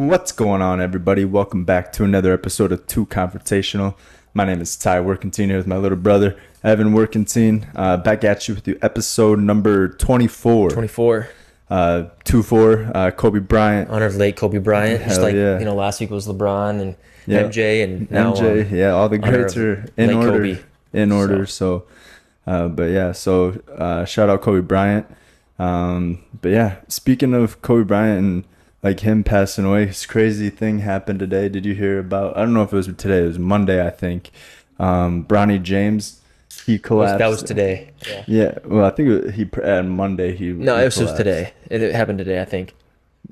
What's going on, everybody? Welcome back to another episode of TEW Confrontational. My name is Ty Workentine here with my little brother, Evan Workentine. Back at you with the episode number 24. 24. 2-4, Kobe Bryant. Honor of late Kobe Bryant. Hell Just like, yeah. last week was LeBron and Yep. MJ, and now MJ, yeah, all the honor greats of are in late order. Kobe. In order, so shout out Kobe Bryant. But yeah, speaking of Kobe Bryant and like him passing away, this crazy thing happened today. Did you hear about? I don't know if it was today. It was Monday, I think. Bronny James, he collapsed. That was today. Yeah. Well, I think on Monday he. No, he it was collapsed. today. It happened today, I think.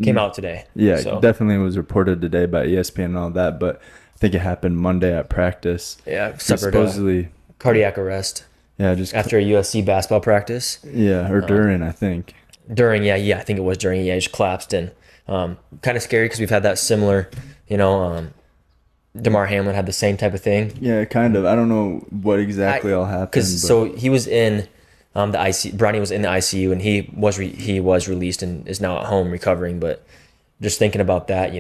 Came out today. Yeah, So, definitely was reported today by ESPN and all that, but I think it happened Monday at practice. yeah, He suffered supposedly. cardiac arrest Yeah, after a USC basketball practice. Yeah, or during, I think. During, I think it was during. Yeah, he just collapsed, and kind of scary because we've had that similar, DeMar Hamlin had the same type of thing. Yeah, kind of. I don't know what exactly all happened. So he was in the ICU. Bronny was in the ICU, and he was released and is now at home recovering. But just thinking about that,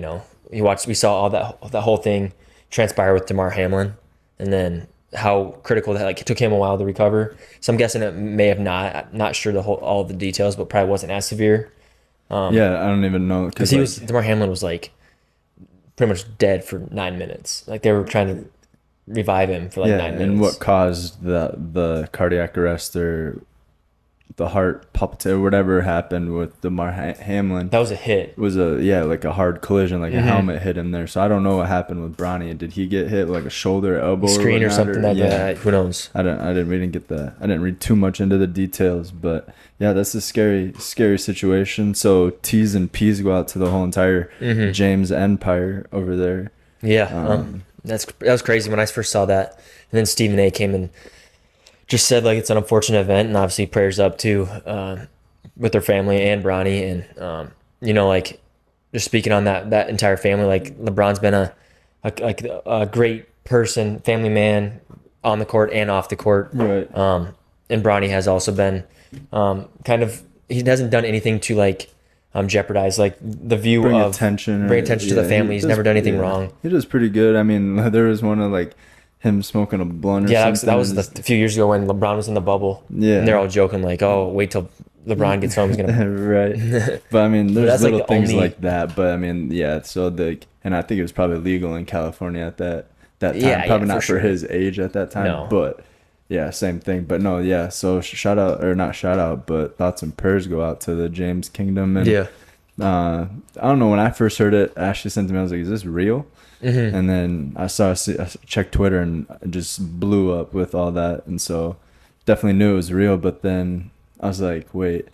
we saw all that whole thing transpire with DeMar Hamlin, and then how critical that it took him a while to recover. So I'm guessing it may have not sure all of the details, but probably wasn't as severe. Yeah, I don't even know Because DeMar Hamlin was pretty much dead for 9 minutes. Like they were trying to revive him for 9 minutes. And what caused the cardiac arrest or the heart palpitation or whatever happened with DeMar Hamlin? That was a hit. Was a hard collision, like a helmet hit him there. So I don't know what happened with Bronny. Did he get hit like a shoulder, elbow, Screen or something like that? Who knows? We didn't get that. I didn't read too much into the details, but yeah, that's a scary situation. So T's and P's go out to the whole entire James empire over there. Yeah, that was crazy when I first saw that. And then Stephen A. came and just said it's an unfortunate event, and obviously prayers up to with their family and Bronny, and just speaking on that entire family. LeBron's been a great person, family man on the court and off the court, Right. And Bronny has also been he hasn't done anything to jeopardize the view Bring of attention to the family. He's never done anything wrong. He does pretty good. I mean, there was one of him smoking a blunt or something. That was a few years ago when LeBron was in the bubble. Yeah. And they're all joking oh, wait till LeBron gets home. He's gonna right. But I mean, there's that's little the things only... like that. But I mean, yeah. So and I think it was probably legal in California at that time. Yeah, probably not for for his age at that time. No. But yeah, same thing. But no, yeah. So shout out, or not shout out, but thoughts and prayers go out to the James Kingdom. And Yeah. I don't know, when I first heard it, Ashley sent to me, I was like, is this real? And then I checked Twitter and it just blew up with all that, and so definitely knew it was real. But then I was like, wait,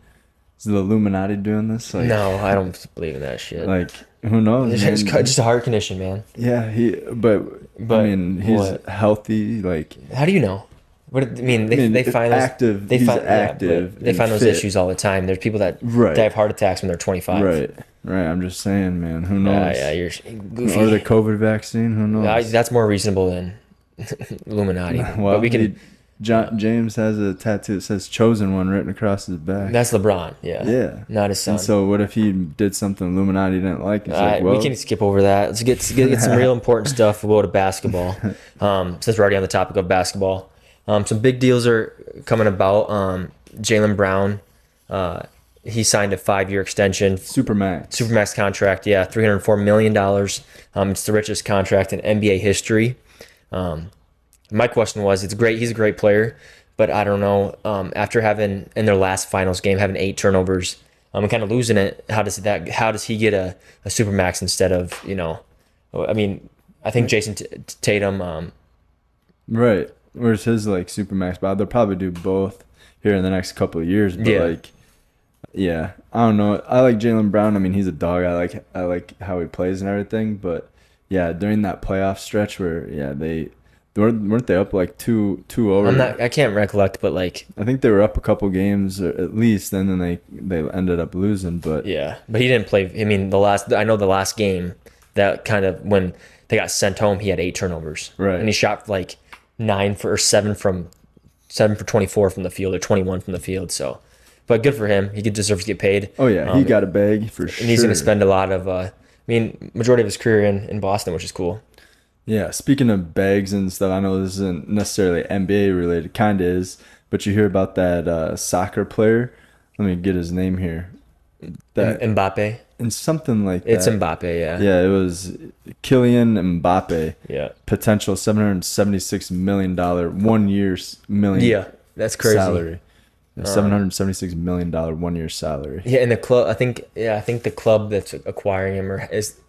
is the Illuminati doing this? No, I don't believe in that shit. Who knows? It's just a heart condition, man. Yeah, but I mean, he's what? healthy. How do you know? They find active. They he's find active. they find those fit. issues all the time. There's people that Right. have heart attacks when they're 25. Right. I'm just saying, man. Who knows? Yeah, you're goofy. Or the COVID vaccine. Who knows? That's more reasonable than Illuminati. Well, but we can. James has a tattoo that says "Chosen One" written across his back. That's LeBron. Yeah. Yeah. Not his son. And so what if he did something Illuminati didn't like? It's we can skip over that. Let's get some real important stuff. We'll go to basketball. Since we're already on the topic of basketball, some big deals are coming about. Jaylen Brown, he signed a 5-year extension, Supermax contract. Yeah, $304 million. It's the richest contract in NBA history. My question was, it's great. He's a great player, but I don't know. After having in their last finals game having 8 turnovers, and kind of losing it, how does he get a Supermax instead of I mean, I think Jason Tatum. Right. Where's his Supermax? But they'll probably do both here in the next couple of years. But yeah, I don't know. I like Jaylen Brown. I mean, he's a dog. I like how he plays and everything. But yeah, during that playoff stretch where weren't they up 2-0? I can't recollect, but I think they were up a couple games or at least, and then they ended up losing. But yeah, but he didn't play. I mean, the last game that kind of when they got sent home, he had 8 turnovers. Right, and he shot 7 for 24 from the field or 21 from the field. So, but good for him. He deserves to get paid. Oh yeah, he got a bag for sure. And he's going to spend a lot of mean, majority of his career in Boston, which is cool. Yeah, speaking of bags and stuff, I know this isn't necessarily NBA related, kind of is, but you hear about that soccer player. Let me get his name here. That Mbappe. and something like that. It's Mbappe, yeah. Yeah, it was Kylian Mbappe. Yeah. Potential $776 million 1 year million. Yeah, that's crazy. Salary. $776 million 1 year salary. Yeah, and the club, I think the club that's acquiring him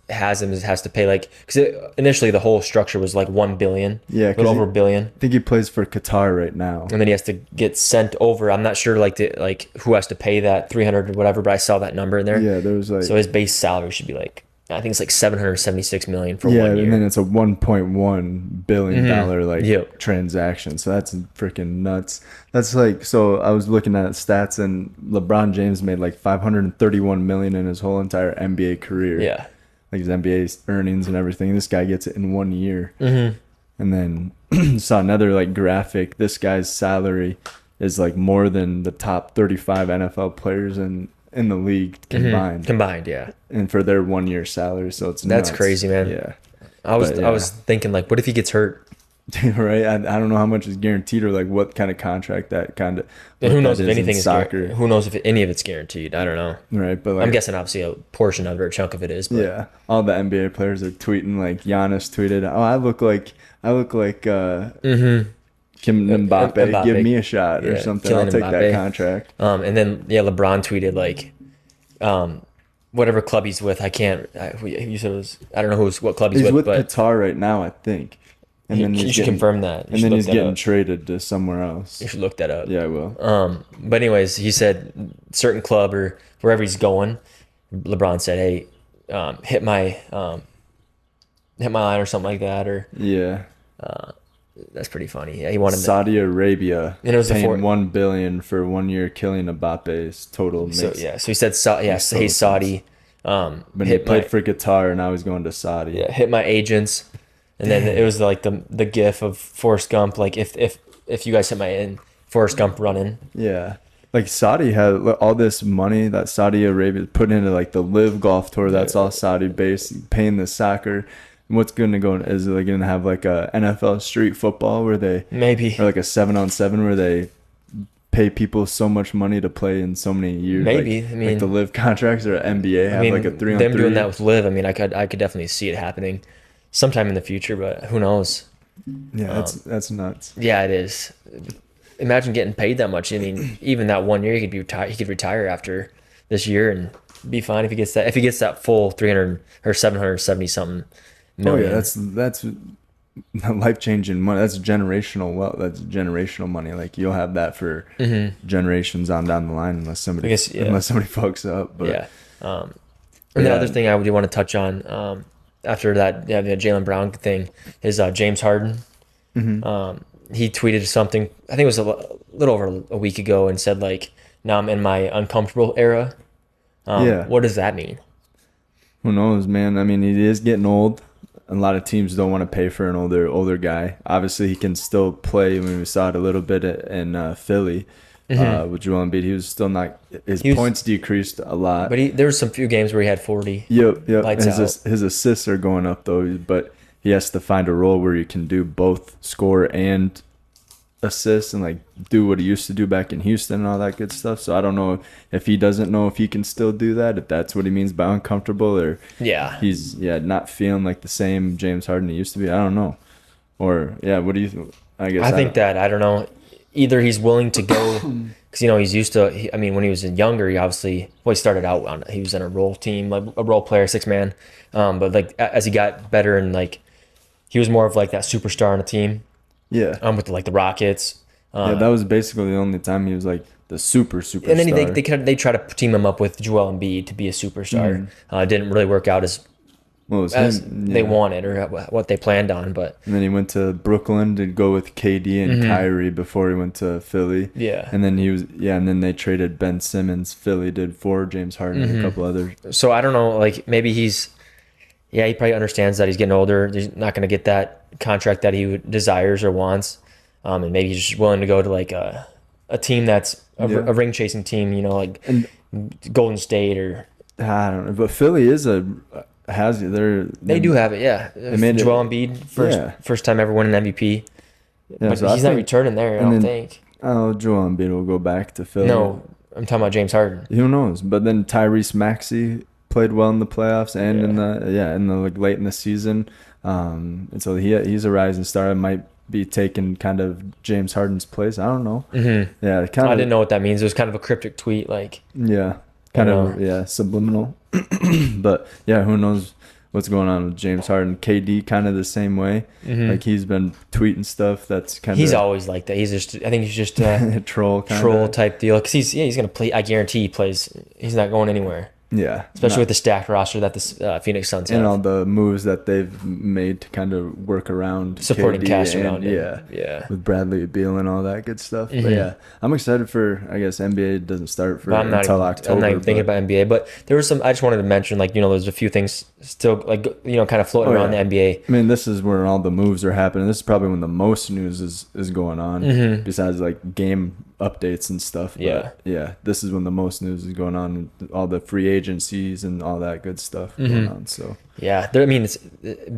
has to pay like, because initially the whole structure was like 1 billion. Yeah, a little over $1 billion. I think he plays for Qatar right now. And then he has to get sent over. I'm not sure who has to pay that 300 or whatever, but I saw that number in there. Yeah, there was like, so his base salary should be like, I think it's like 776 million for 1 year. Yeah, and then it's a $1.1 billion transaction. So that's freaking nuts. That's like, so I was looking at stats, and LeBron James made like 531 million in his whole entire NBA career. Yeah, like his NBA earnings and everything. This guy gets it in 1 year. Mm-hmm. And then saw another like graphic. This guy's salary is like more than the top 35 NFL players in the league combined. Combined, yeah. And for their 1 year salary, so it's that's nuts. crazy, man. Yeah. I was thinking like, what if he gets hurt? Right. I don't know how much is guaranteed or like what kind of contract that kind of. And who knows if anything is soccer? Who knows if any of it's guaranteed? I don't know. Right, but like, I'm guessing obviously a portion of it or a chunk of it is. But. Yeah, all the NBA players are tweeting. Like Giannis tweeted, "Oh, I look like Kim Mbappe. Give me a shot or something. I'll take that contract." And then LeBron tweeted like, whatever club he's with. You said it was, I don't know what club he's with, but Qatar right now, I think. And then you should confirm that. And then he's getting traded to somewhere else. You should look that up. Yeah, I will. But anyways, he said certain club or wherever he's going, LeBron said, "Hey, hit my line or something like that." Or yeah, that's pretty funny. Yeah, he wanted Saudi Arabia, and it was paying $1 billion for 1 year, Kylian Mbappe's total. So he said, hey Saudi. But he played for Qatar, and now he's going to Saudi. Yeah, hit my agents. And then it was like the gif of Forrest Gump, like if you guys hit my Forrest Gump running. Yeah. Like Saudi had all this money that Saudi Arabia put into like the Live Golf Tour. That's all Saudi based, paying the soccer. And what's going to go is they going to have like a NFL street football where they maybe, or like a 7-on-7 where they pay people so much money to play in so many years. Maybe. Like, I mean, like the Live contracts or NBA have like a 3-on-3. Them doing that with Live, I mean, I could definitely see it happening sometime in the future, but who knows? Yeah, that's nuts. Yeah, it is. Imagine getting paid that much. I mean, even that 1 year, he could retire after this year and be fine if he gets that. If he gets that full 300 or 770 something million. Oh yeah, that's life changing money. That's generational wealth. That's generational money. Like you'll have that for generations on down the line, unless somebody fucks up. But yeah. And the other thing I would want to touch on. After that, the Jaylen Brown thing is James Harden. He tweeted something, I think it was a little over a week ago, and said like, "Now I'm in my uncomfortable era." What does that mean? Who knows, man? I mean, he is getting old. A lot of teams don't want to pay for an older guy. Obviously, he can still play. I mean, we saw it a little bit in Philly. With Joel Embiid, he was still not. His points decreased a lot, but there was some few games where he had 40. Yep. His assists are going up though, but he has to find a role where he can do both score and assist and like do what he used to do back in Houston and all that good stuff. So I don't know if he doesn't know if he can still do that, if that's what he means by uncomfortable, or he's not feeling like the same James Harden he used to be. I don't know. Or what do you think? I don't know. Either he's willing to go because he's used to. When he was younger, he started out he was in a role team, like a role player, 6-man. But like as he got better and like he was more of like that superstar on a team. Yeah. With the Rockets. That was basically the only time he was like the superstar. And then they try to team him up with Joel Embiid to be a superstar. It didn't really work out as they wanted or what they planned on, but and then he went to Brooklyn to go with KD and Kyrie before he went to Philly. And then and then they traded Ben Simmons. Philly did for James Harden and a couple others. So I don't know, like maybe he probably understands that he's getting older. He's not going to get that contract that he desires or wants, and maybe he's just willing to go to like a team that's a ring chasing team, like Golden State or. I don't know, but Philly is They do have it, yeah. They made Joel Embiid, first time ever winning MVP. Yeah, but so he's not returning there, I don't think. Oh, Joel Embiid will go back to Philly. No, I'm talking about James Harden. Who knows? But then Tyrese Maxey played well in the playoffs and in the like late in the season. And so he's a rising star. It might be taking kind of James Harden's place. I don't know. Mm-hmm. Yeah, kind of. I didn't know what that means. It was kind of a cryptic tweet, like. Yeah, kind of. Yeah, subliminal. But yeah, who knows what's going on with James Harden? KD kind of the same way. Mm-hmm. Like he's been tweeting stuff that's kind of. He's always like that. I think he's just a troll type deal. Because he's gonna play. I guarantee he plays. He's not going anywhere. Yeah, especially with the stacked roster that the Phoenix Suns have. And all the moves that they've made to kind of work around supporting KD cast around it. Yeah, with Bradley Beal and all that good stuff. Mm-hmm. But yeah, I'm excited for. I guess NBA doesn't start until October. I'm not even thinking about NBA, but there was some. I just wanted to mention, like, there's a few things still, like, kind of floating around the NBA. I mean, this is where all the moves are happening. This is probably when the most news is going on, besides like game updates and stuff. But yeah, this is when the most news is going on, all the free agencies and all that good stuff going on. So yeah, it's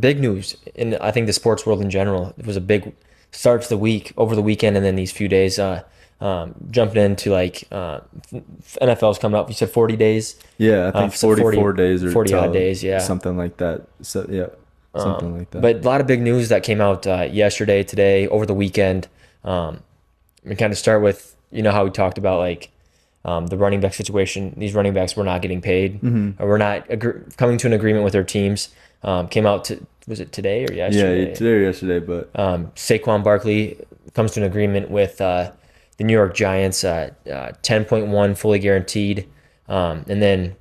big news in, I think, the sports world in general. It was a big start to the week over the weekend, and then these few days jumping into like NFL's coming up. You said 40 days. Yeah, I think 44 days or 40 odd days. Yeah, something like that. So yeah, something like that. But a lot of big news that came out yesterday, today, over the weekend. We kind of start with, how we talked about, like, the running back situation. These running backs were not getting paid, or were not coming to an agreement with their teams. Came out was it today or yesterday? Yeah, today or yesterday. But Saquon Barkley comes to an agreement with the New York Giants, 10.1 fully guaranteed, and then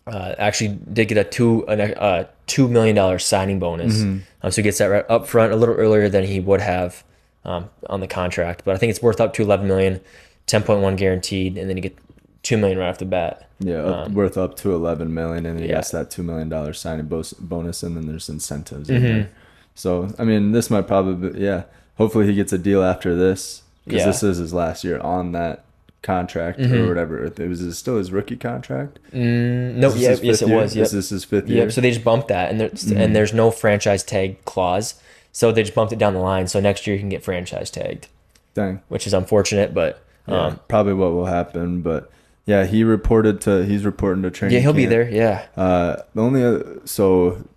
actually did get a $2 million signing bonus. So he gets that right up front a little earlier than he would have on the contract. But I think it's worth up to $11 million, 10.1 guaranteed, and then you get $2 million right off the bat. Yeah, worth up to $11 million, and he gets that $2 million signing bonus, and then there's incentives in there. So I mean, this might probably be, hopefully he gets a deal after this, because this is his last year on that contract or whatever. Was it still his rookie contract? No, yes it was. Yep. This is his fifth year. Yep. So they just bumped that, and there's no franchise tag clause. So they just bumped it down the line. So next year you can get franchise tagged. Dang. Which is unfortunate, but probably what will happen. But yeah, he's reporting to training. Yeah, he'll camp. be there. Yeah. The only so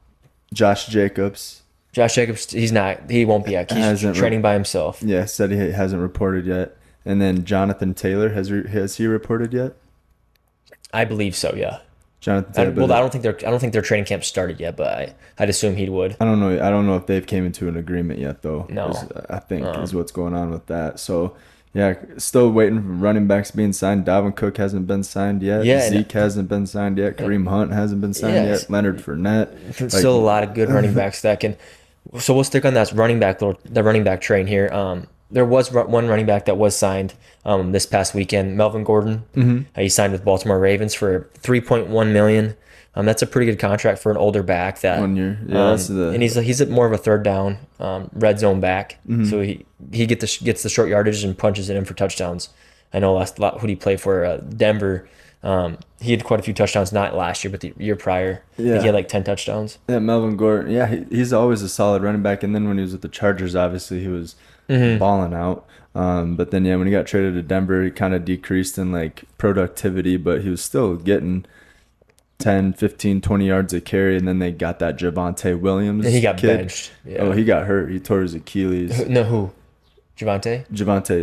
Josh Jacobs, he won't be out. He's training by himself. Yeah, said he hasn't reported yet. And then Jonathan Taylor, has he reported yet? I believe so. Yeah. Jonathan Taylor. I don't think their training camp started yet, but I'd assume he would. I don't know if they've came into an agreement yet, though. No. I think is what's going on with that. So yeah, still waiting for running backs being signed. Dalvin Cook hasn't been signed yet. Yeah, Zeke hasn't been signed yet. Kareem Hunt hasn't been signed yet. Leonard Fournette. Still a lot of good running backs that can. So we'll stick on that the running back train here. There was one running back that was signed this past weekend, Melvin Gordon. He signed with Baltimore Ravens for $3.1 million. That's a pretty good contract for an older back. That 1 year, yeah. And he's more of a third down, red zone back. So he gets the short yardage and punches it in for touchdowns. I know who he played for, Denver. He had quite a few touchdowns, not last year, but the year prior. Yeah. I think he had like 10 touchdowns. Yeah, Melvin Gordon. Yeah, he's always a solid running back. And then when he was with the Chargers, obviously he was balling out. But then, when he got traded to Denver, he kind of decreased in like productivity, but he was still getting 10, 15, 20 yards a carry. And then they got that Javonte Williams. And he got benched. Yeah. Oh, he got hurt. He tore his Achilles. No, who? Javonte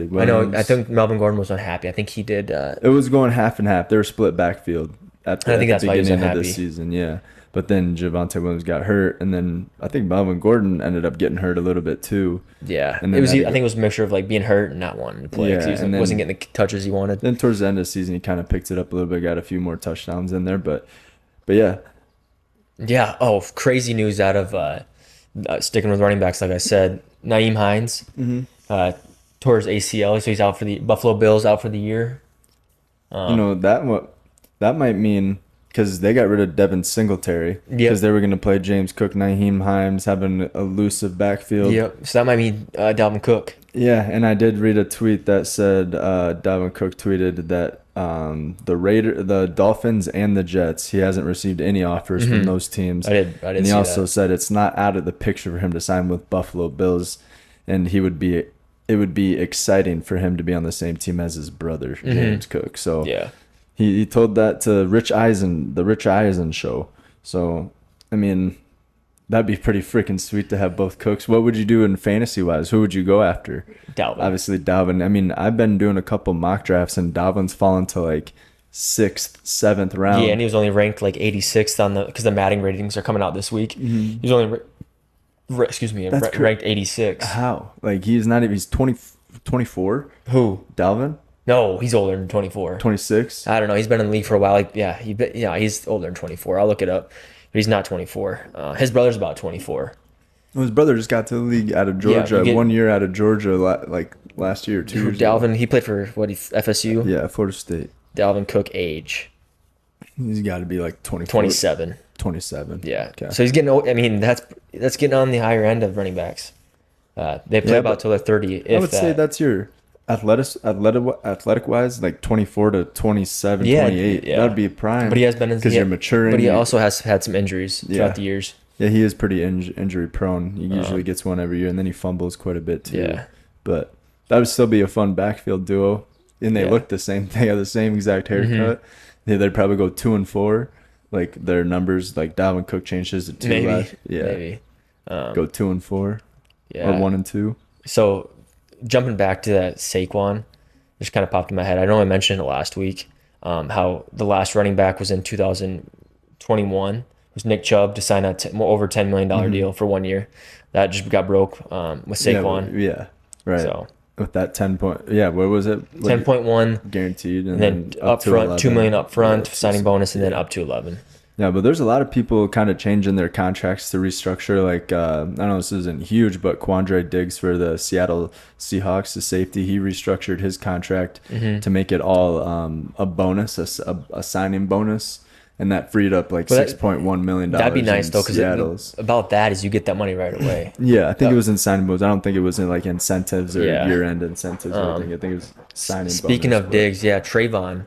Williams. I know. I think Melvin Gordon was unhappy. I think he did. It was going half and half. They were split backfield at the beginning of this season. Yeah. But then Javonte Williams got hurt, and then I think Melvin Gordon ended up getting hurt a little bit too. Yeah, and I think it was a mixture of like being hurt and not wanting to play. Yeah, he wasn't getting the touches he wanted. Then towards the end of the season, he kind of picked it up a little bit, got a few more touchdowns in there. But yeah. Yeah. Oh, crazy news out of sticking with running backs, like I said, Nyheim Hines tore his ACL, so he's out for the Buffalo Bills, out for the year. That might mean. Because they got rid of Devin Singletary. Because they were going to play James Cook, Nyheim Hines, having an elusive backfield. Yep. So that might mean Dalvin Cook. Yeah, and I did read a tweet that said Dalvin Cook tweeted that the Dolphins and the Jets. He hasn't received any offers from those teams. I did. And he also said it's not out of the picture for him to sign with Buffalo Bills, and it would be exciting for him to be on the same team as his brother James Cook. So yeah, he told that to the Rich Eisen show. So I mean, that'd be pretty freaking sweet to have both Cooks. What would you do in fantasy wise? Who would you go after? Dalvin. Obviously Dalvin. I mean, I've been doing a couple mock drafts, and Dalvin's fallen to like 6th, 7th round. Yeah, and he was only ranked like 86th because the Madden ratings are coming out this week. He was only ranked 86. How? Like he's 24. Who? Dalvin? No, he's older than 24. 26. I don't know. He's been in the league for a while. Like, he's older than 24. I'll look it up. But he's not 24. His brother's about 24. Well, his brother just got to the league out of Georgia. 1 year out of Georgia, like last year, 2 years Dalvin, ago. he played for FSU? Yeah, Florida State. Dalvin Cook age. He's got to be like 24. 27. 27. Yeah. Okay. So he's getting old. I mean, that's getting on the higher end of running backs. They play about till they're 30. I would say that's your athletic wise, like 24 to 27, 28. Yeah. That'd be prime. But he has been because you're maturing. But he also has had some injuries throughout the years. Yeah, he is pretty injury prone. He usually gets one every year, and then he fumbles quite a bit too. Yeah. But that would still be a fun backfield duo. And they look the same. They have the same exact haircut. They'd probably go 2 and 4. Like their numbers, like Dalvin Cook changed his to 2 last. Yeah. Maybe. Go 2 and 4. Yeah. Or 1 and 2. So jumping back to that Saquon, just kind of popped in my head. I know I mentioned it last week. How the last running back was in 2021. It was Nick Chubb to sign a over $10 million deal for 1 year. That just got broke with Saquon. Yeah, right. So with that 10 point, what was it? 10.1 guaranteed, and then up front, $2 million up front, signing bonus, and then up to 11. Yeah, but there's a lot of people kind of changing their contracts to restructure. Like, I know this isn't huge, but Quandre Diggs for the Seattle Seahawks, the safety, he restructured his contract to make it all a bonus, a signing bonus. And that freed up like $6.1 million. That'd be nice though, because about that is you get that money right away. Yeah, I think it was in signing bonus. I don't think it was in like incentives or year-end incentives. I think it was signing bonus. Speaking of Diggs, Trayvon,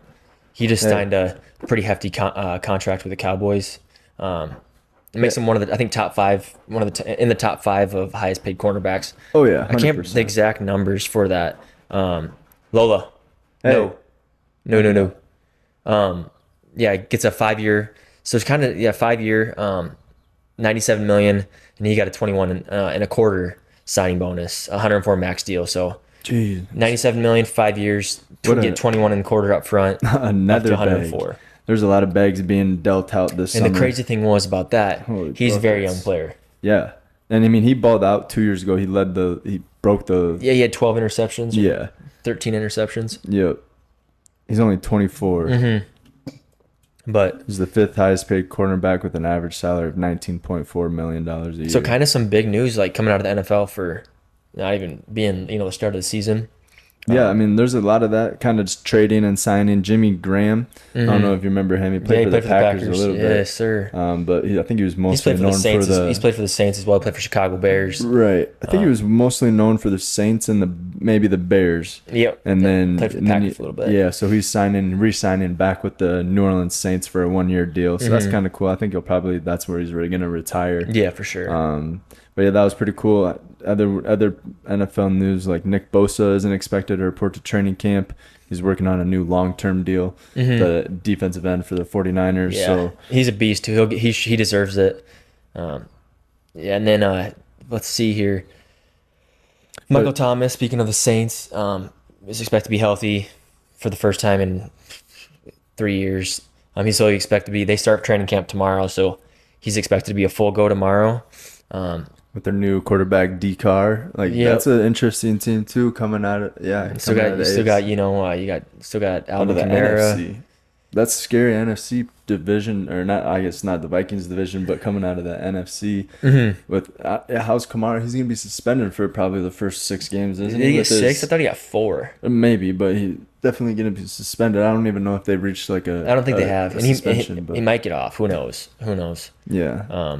he just signed a pretty hefty contract with the Cowboys. It makes him one of the, I think, top 5, in the top 5 of highest paid cornerbacks. Oh yeah, 100%. I can't remember the exact numbers for that. Lola, no. It gets a 5-year. So it's kind of 5-year, $97 million, and he got a 21 and a quarter signing bonus, 104 max deal. So Jeez. $97 million, 5 years, get 21 and a quarter up front, another up to 104. bag. There's a lot of bags being dealt out this summer. And the crazy thing was about that, he's a very young player. Yeah. And I mean, he balled out 2 years ago. He broke the. Yeah, he had 12 interceptions. Yeah. 13 interceptions. Yep. He's only 24. But he's the 5th highest paid cornerback with an average salary of $19.4 million a year. So kind of some big news like coming out of the NFL for not even being, the start of the season. Yeah, I mean, there's a lot of that kind of just trading and signing. Jimmy Graham, I don't know if you remember him. He played for the Packers a little bit. Yes, sir. But I think he was mostly known for the. He's played for the Saints as well. Played for Chicago Bears. Right. I think he was mostly known for the Saints and maybe the Bears. Yep. And then played for the Packers for a little bit. Yeah, so he's re-signing back with the New Orleans Saints for a 1-year deal. So that's kind of cool. I think that's where he's really going to retire. Yeah, for sure. But yeah, that was pretty cool. Other NFL news, like Nick Bosa isn't expected to report to training camp. He's working on a new long-term deal, the defensive end for the 49ers. Yeah, so he's a beast too. He deserves it. And then let's see here. Michael Thomas, speaking of the Saints, is expected to be healthy for the first time in 3 years. He's so expected to be. They start training camp tomorrow, so he's expected to be a full go tomorrow. With their new quarterback D Carr, that's an interesting team too. Coming out of still got Alvin Kamara. That's a scary NFC division, or not? I guess not the Vikings division, but coming out of the NFC with how's Kamara? He's gonna be suspended for probably the first 6 games, isn't he? Did he get 6? I thought he got 4. Maybe, but he definitely gonna be suspended. I don't even know if they've reached like a. I don't think they have, and he might get off. Who knows? Yeah.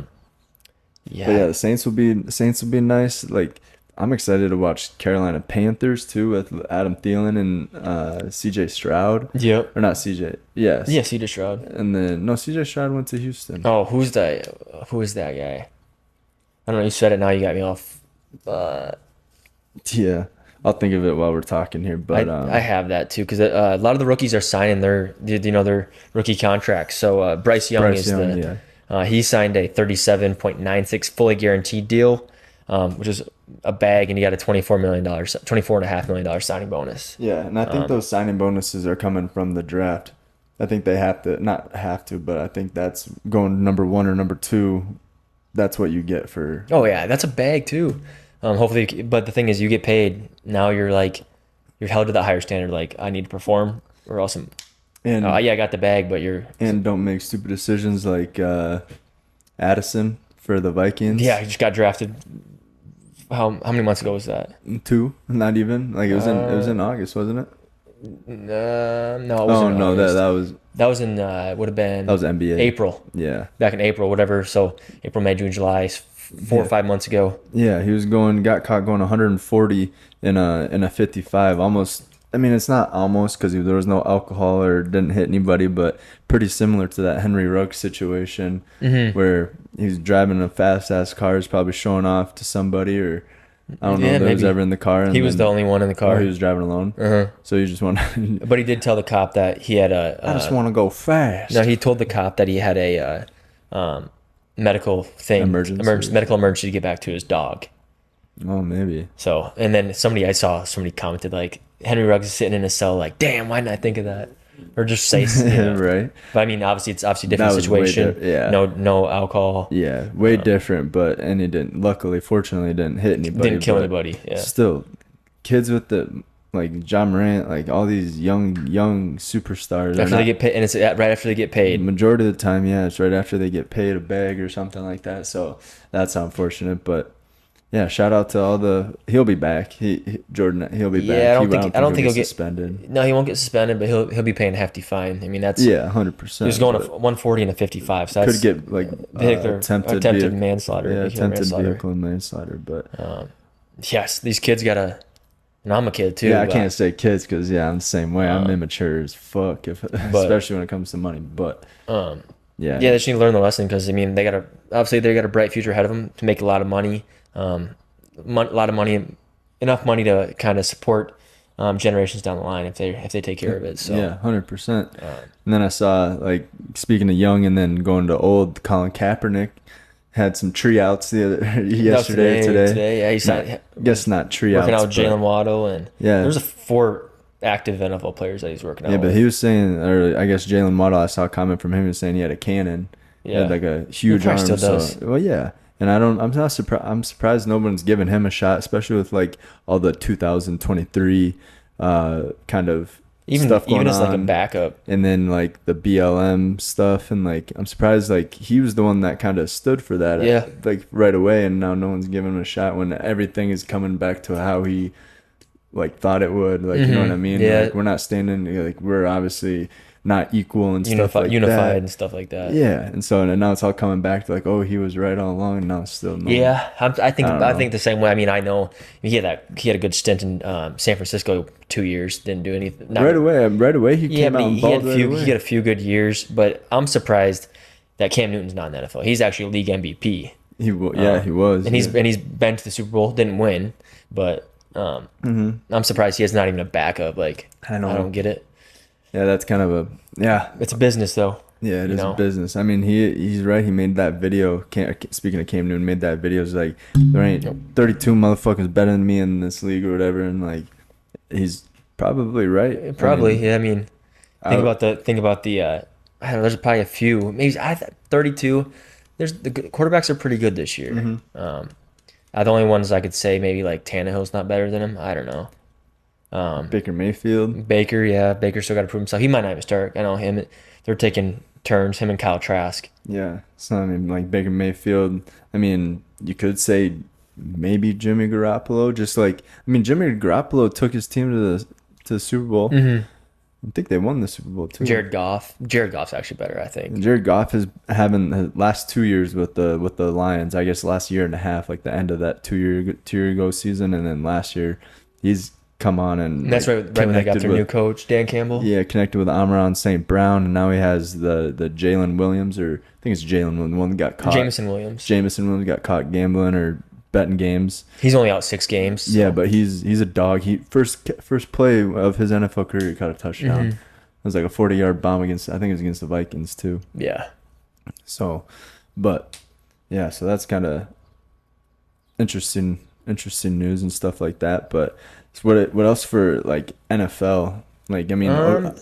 Yeah. But yeah, the Saints will be nice. Like, I'm excited to watch Carolina Panthers too with Adam Thielen and C.J. Stroud. Yep. Or not C.J. Yes. Yeah, C.J. Stroud. And then no, C.J. Stroud went to Houston. Oh, who is that guy? I don't know. You said it now. You got me off. Yeah, I'll think of it while we're talking here. But I have that too because a lot of the rookies are signing their rookie contracts. So Bryce Young he signed a $37.96 fully guaranteed deal, which is a bag, and he got a $24.5 million signing bonus. Yeah, and I think those signing bonuses are coming from the draft. I think they not have to, but I think that's going number 1 or number 2. That's what you get for. Oh yeah, that's a bag too. Hopefully, but the thing is, you get paid. Now you're held to the higher standard. Like, I need to perform, or else I got the bag, but and don't make stupid decisions like Addison for the Vikings. Yeah, he just got drafted. How many months ago was that? 2, not even. Like it was in August, wasn't it? No, it wasn't. Oh no, that was in would have been that was NBA April. Yeah, back in April, whatever. So April, May, June, July, 4 or 5 months ago. Yeah, he got caught going 140 in a 55. Almost. I mean, it's not almost because there was no alcohol or didn't hit anybody, but pretty similar to that Henry Ruggs situation where he's driving a fast-ass car, is probably showing off to somebody, or I don't know if there was ever in the car. And he was the only one in the car. He was driving alone. So you just want to... But he did tell the cop that he had I just want to go fast. No, he told the cop that he had a medical thing, medical emergency to get back to his dog. Oh, maybe. So, and then I saw somebody commented like, Henry Ruggs is sitting in his cell like, damn, why didn't I think of that? Or just say, right. But I mean, obviously, it's a different situation. No alcohol. Yeah, way different. But and he didn't. Luckily, fortunately, didn't hit anybody. Didn't kill anybody. Yeah. Still, kids with the like John Morant, like all these young superstars. After they get paid, and it's right after they get paid. Majority of the time, yeah, it's right after they get paid a bag or something like that. So that's unfortunate, but. Yeah, shout out to he'll be back. Jordan, he'll be back. Yeah, I don't think he'll get suspended. No, he won't get suspended, but he'll be paying a hefty fine. I mean, that's 100%. He was going to 140 and a 55, so that's could get like attempted manslaughter. Yeah, attempted vehicle manslaughter. But yes, these kids gotta. And I'm a kid too. Yeah, I can't say kids because I'm the same way. I'm immature as fuck, especially when it comes to money. But they just need to learn the lesson because I mean they got a bright future ahead of them to make a lot of money. A lot of money, enough money to kind of support generations down the line if they take care of it. So yeah, 100%. And then I saw, like, speaking of young and then going to old, Colin Kaepernick had some tree outs yesterday. Today, yeah, he signed. Guess not tree working outs. Working out Jalen Waddle and there's 4 active NFL players that he's working out. Yeah, but he was saying, or I guess Jalen Waddle, I saw a comment from him, he was saying he had a cannon. Yeah, he had like a huge arm. Still does. Well, yeah. And I'm not surprised. I'm surprised no one's given him a shot, especially with like all the 2023 kind of stuff going on. Even as like a backup. And then like the BLM stuff, and like I'm surprised like he was the one that kind of stood for that, like right away. And now no one's giving him a shot when everything is coming back to how he like thought it would. Like you know what I mean? Yeah. Like we're not standing. Like we're obviously not equal and stuff like unified that. And stuff like that. Yeah, and so now it's all coming back to like, oh, he was right all along, and now it's still no. Yeah, I think the same way. I mean, I know he had a good stint in San Francisco 2 years, didn't do anything. Right away he came out and balled right away. He had a few good years, but I'm surprised that Cam Newton's not in the NFL. He's actually a league MVP. He was, and he's been to the Super Bowl, didn't win, but I'm surprised he is not even a backup. Like I don't get it. Yeah, that's kind of it's a business though. Yeah, it is a business. I mean, he's right. He made that video. Speaking of Cam Newton, made that video. It's like there ain't 32 motherfuckers better than me in this league or whatever, and like he's probably right. Probably, I mean think about the. I don't know. There's probably a few. Maybe 32. The quarterbacks are pretty good this year. The only ones I could say maybe like Tannehill's not better than him. I don't know. Baker Mayfield. Baker still got to prove himself. He might not even start. I know him. They're taking turns. Him and Kyle Trask. Yeah, so I mean, like Baker Mayfield. I mean, you could say maybe Jimmy Garoppolo. Just like Jimmy Garoppolo took his team to the Super Bowl. I think they won the Super Bowl too. Jared Goff's actually better, I think. Jared Goff is having the last 2 years with the Lions. I guess last year and a half, like the end of that 2 year ago season, and then last year he's come on and that's right when they got their new coach, Dan Campbell. Yeah, connected with Amon St. Brown, and now he has the Jalen Williams, or I think it's Jalen Williams, the one that got caught. Jameson Williams got caught gambling or betting games. He's only out 6 games. So. Yeah, but he's a dog. He first play of his NFL career, he caught a touchdown. Mm-hmm. It was like a 40-yard bomb against, I think it was against the Vikings too. Yeah. So, but yeah, so that's kind of interesting news and stuff like that. But what else for like NFL? Like, I mean,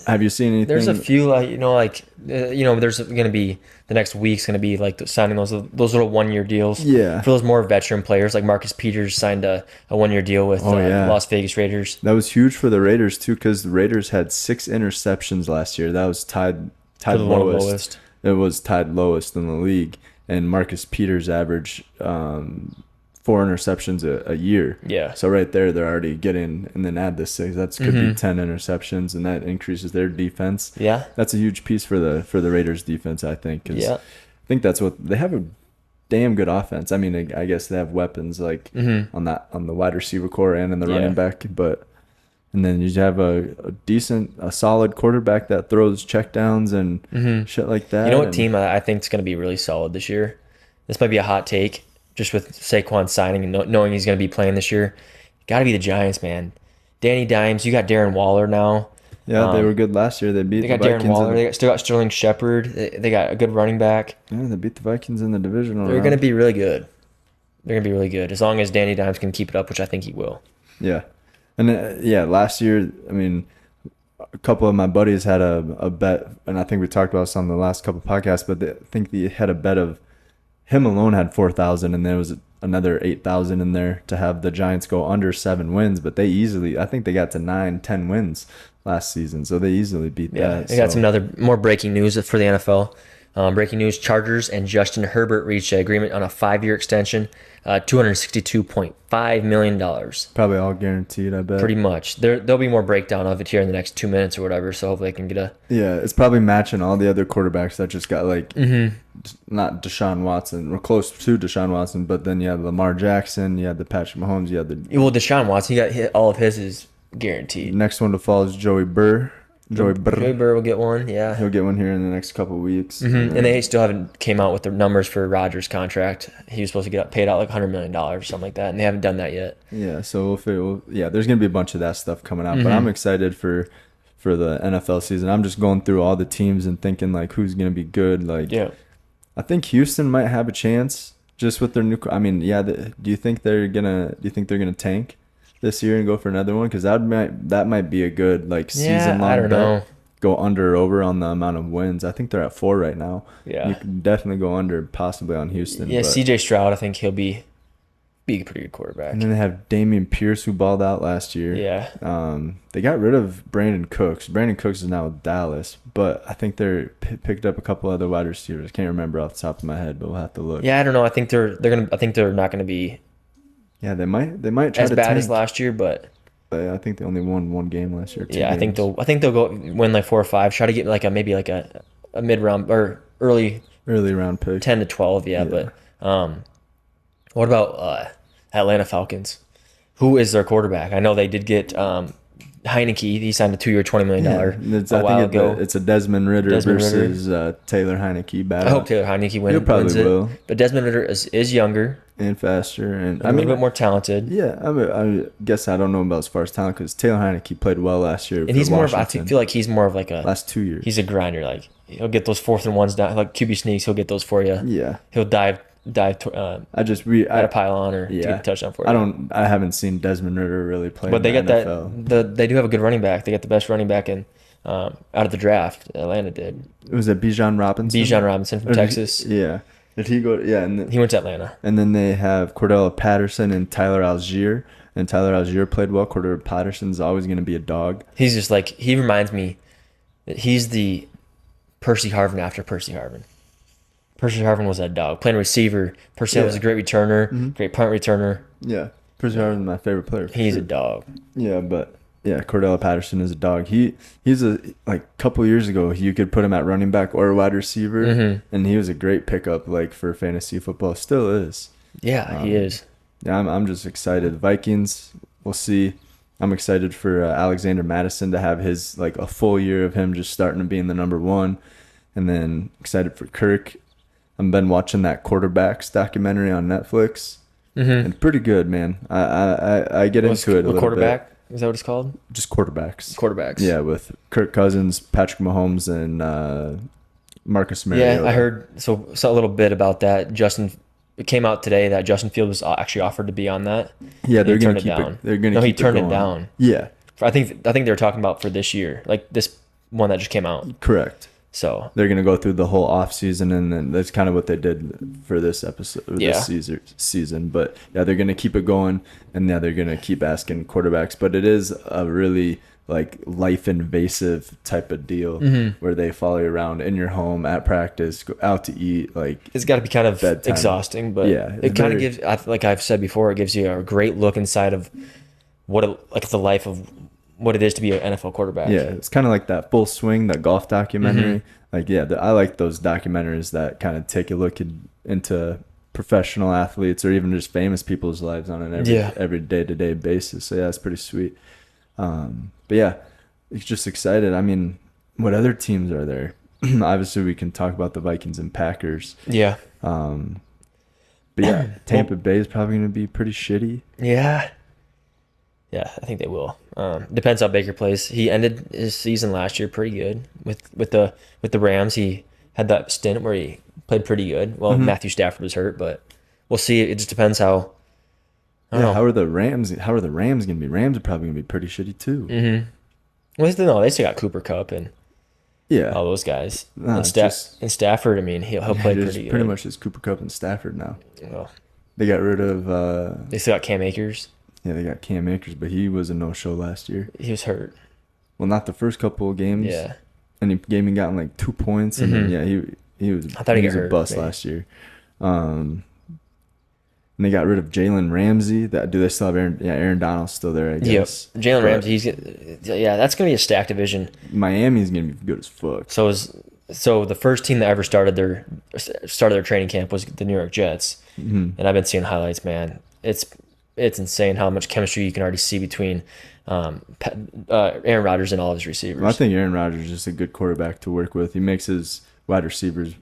have you seen anything? There's a few, there's going to be the next week's going to be like signing those little 1-year deals. Yeah. For those more veteran players, like Marcus Peters signed a 1-year deal with Las Vegas Raiders. That was huge for the Raiders too, because the Raiders had 6 interceptions last year. That was tied lowest. It was tied lowest in the league, and Marcus Peters averaged 4 interceptions a year. Yeah. So right there, they're already getting, and then add the 6. That could be 10 interceptions, and that increases their defense. Yeah. That's a huge piece for the Raiders defense, I think. Yeah. I think that's what they have, a damn good offense. I mean, I guess they have weapons like on the wide receiver core and in the running back, and then you have a solid quarterback that throws checkdowns and shit like that. You know what team I think is going to be really solid this year? This might be a hot take. Just with Saquon signing and knowing he's going to be playing this year, got to be the Giants, man. Danny Dimes, you got Darren Waller now. Yeah, they were good last year. They got Darren Waller. They still got Sterling Shepard. They got a good running back. Yeah, they beat the Vikings in the divisional. They're going to be really good. They're going to be really good as long as Danny Dimes can keep it up, which I think he will. Yeah, and last year, I mean, a couple of my buddies had a bet, and I think we talked about this on the last couple of podcasts. But I think they had a bet of. Him alone had 4,000, and there was another 8,000 in there to have the Giants go under 7 wins. But I think they got to 9-10 wins last season, so they easily beat that. They got some more breaking news for the NFL. Breaking news: Chargers and Justin Herbert reached an agreement on a 5-year extension, $262.5 million. Probably all guaranteed, I bet. Pretty much. There'll be more breakdown of it here in the next 2 minutes or whatever, so hopefully they can get a... Yeah, it's probably matching all the other quarterbacks that just got, like, not Deshaun Watson, or close to Deshaun Watson, but then you have Lamar Jackson, you have the Patrick Mahomes, you have the... Well, Deshaun Watson, he got hit, all of his is guaranteed. Next one to fall is Joey Burr. Joey Burr will get one, yeah. He'll get one here in the next couple of weeks. And they still haven't came out with the numbers for Rodgers' contract. He was supposed to get paid out like $100 million or something like that, and they haven't done that yet. Yeah, so there's going to be a bunch of that stuff coming out. But I'm excited for the NFL season. I'm just going through all the teams and thinking, like, who's going to be good. Like, yeah. I think Houston might have a chance just with their new... I mean, yeah, do you think they're going to tank this year and go for another one? Because that might be a good season long. I don't know. Go under or over on the amount of wins. I think they're at 4 right now. Yeah, you can definitely go under, possibly on Houston. Yeah, CJ Stroud, I think he'll be a pretty good quarterback. And then they have Damian Pierce, who balled out last year. Yeah. They got rid of Brandon Cooks. Brandon Cooks is now with Dallas, but I think they're picked up a couple other wide receivers. Can't remember off the top of my head, but we'll have to look. Yeah, I don't know. I think they're not gonna be. Yeah, they might try as to bad tank. as last year, but I think they only won 1 game last year. Yeah, games. I think they'll go win like 4 or 5. Try to get maybe a mid round or early round pick, 10 to 12. Yeah. But what about Atlanta Falcons? Who is their quarterback? I know they did get Heineke. He signed a 2-year, $20 million a while ago. It's a Desmond Ridder versus Taylor Heineke battle. I hope Taylor Heineke wins. He probably will. But Desmond Ridder is younger and faster, and a little bit more talented. Yeah, I guess I don't know about as far as talent because Taylor Heineke played well last year. And he's more of, I feel like he's more of like a last 2 years. He's a grinder. Like he'll get those 4th and 1s down, like QB sneaks. He'll get those for you. Yeah, he'll dive. At a pylon or to get a touchdown for you. I haven't seen Desmond Ridder really play. But they got NFL. They do have a good running back. They got the best running back out of the draft. Atlanta did. Was it Bijan Robinson? From Texas. Yeah. Did he go? Yeah, and he went to Atlanta. And then they have Cordell Patterson and Tyler Algier. And Tyler Algier played well. Cordell Patterson's always going to be a dog. He's just he reminds me that he's the Percy Harvin after Percy Harvin. Percy Harvin was that dog. Playing receiver. Percy was a great returner, great punt returner. Yeah. Percy Harvin's my favorite player. He's a dog. Yeah, but Yeah, Cordell Patterson is a dog. He's a like couple years ago you could put him at running back or wide receiver, and he was a great pickup like for fantasy football. Still is. Yeah, he is. Yeah, I'm just excited. Vikings, we'll see. I'm excited for Alexander Madison to have his like a full year of him just starting to be in the number one, and then excited for Kirk. I've been watching that quarterbacks documentary on Netflix, and pretty good, man. I get into it a little quarterback? bit. Is that what it's called? Just quarterbacks. Quarterbacks. Yeah, with Kirk Cousins, Patrick Mahomes, and Marcus Mariota. Yeah, I heard so a little bit about that. It came out today that Justin Fields was actually offered to be on that. Yeah, they're going to keep keep it. They're going to. No, he turned it down. Yeah, I think they were talking about for this year, like this one that just came out. Correct. So they're going to go through the whole off season, and then that's kind of what they did for this episode, this season. But yeah, they're going to keep it going, and yeah, they're going to keep asking quarterbacks. But it is a really like life invasive type of deal where they follow you around in your home, at practice, go out to eat. Like it's got to be kind of bedtime. Exhausting, but yeah, it kind of gives, like I've said before, it gives you a great look inside of the life of what it is to be an NFL quarterback. Yeah, it's kind of like that Full Swing, that golf documentary. Like, yeah, I like those documentaries that kind of take a look into professional athletes or even just famous people's lives on an every day-to-day basis. So yeah, it's pretty sweet. But yeah, it's just excited. I mean, what other teams are there? Obviously, we can talk about the Vikings and Packers. Yeah. But yeah, Tampa Bay is probably going to be pretty shitty. Yeah. Yeah, I think they will. Depends how Baker plays. He ended his season last year pretty good with the Rams. He had that stint where he played pretty good. Well, Matthew Stafford was hurt, but we'll see. It just depends how. How are the Rams? How are the Rams going to be? Rams are probably going to be pretty shitty too. Well, they still got Cooper Kupp and all those guys. And Stafford, I mean, he'll play pretty good. Pretty much just Cooper Kupp and Stafford now. Well, they got rid of. They still got Cam Akers. Yeah, they got Cam Akers, but he was a no-show last year. He was hurt. Well, not the first couple of games. Yeah. And he gave me gotten like 2 points, and then he was. I thought he was a bust last year. And they got rid of Jalen Ramsey. Do they still have Aaron? Yeah, Aaron Donald's still there, I guess. Yep. Jalen Ramsey. That's gonna be a stacked division. Miami's gonna be good as fuck. So the first team that ever started their training camp was the New York Jets, and I've been seeing highlights. Man, it's insane how much chemistry you can already see between Aaron Rodgers and all of his receivers. Well, I think Aaron Rodgers is just a good quarterback to work with. He makes his wide receivers